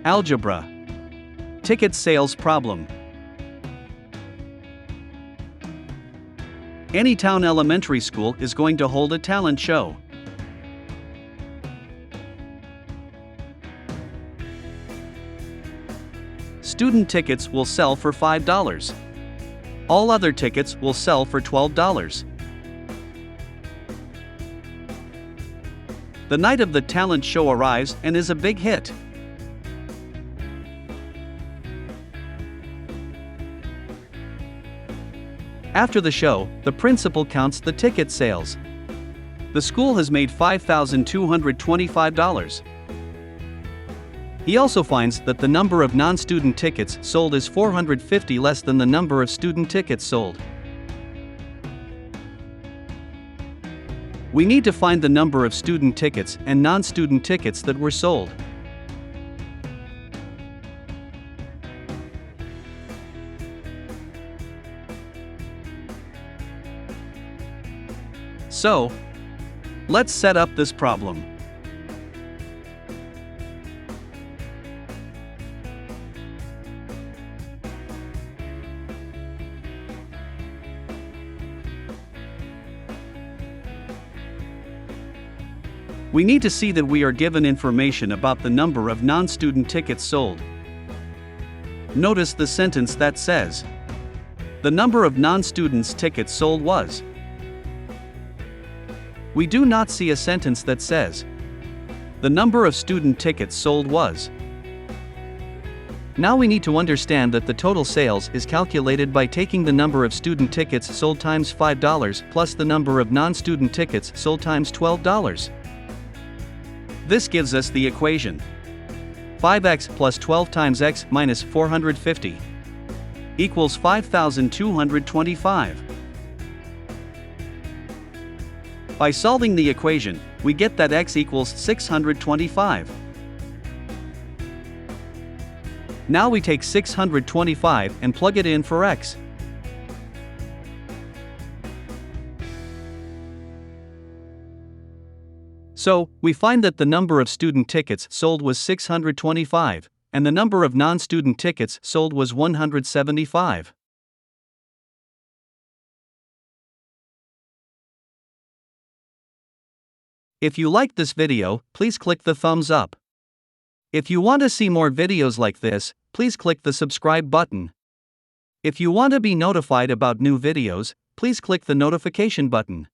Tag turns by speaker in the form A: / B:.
A: Algebra. Ticket sales problem. Any town elementary school is going to hold a talent show. Student tickets will sell for $5. All other tickets will sell for $12. The night of the talent show arrives and is a big hit. After the show, the principal counts the ticket sales. The school has made $5,225. He also finds that the number of non-student tickets sold is 450 less than the number of student tickets sold. We need to find the number of student tickets and non-student tickets that were sold. So, let's set up this problem. We need to see that we are given information about the number of non-student tickets sold. Notice the sentence that says, "The number of non-students' tickets sold was." We do not see a sentence that says, "The number of student tickets sold was." Now we need to understand that the total sales is calculated by taking the number of student tickets sold times $5 plus the number of non-student tickets sold times $12. This gives us the equation 5x plus 12 times x minus 450 equals 5,225. By solving the equation, we get that x equals 625. Now we take 625 and plug it in for x. So, we find that the number of student tickets sold was 625, and the number of non-student tickets sold was 175. If you liked this video, please click the thumbs up. If you want to see more videos like this, please click the subscribe button. If you want to be notified about new videos, please click the notification button.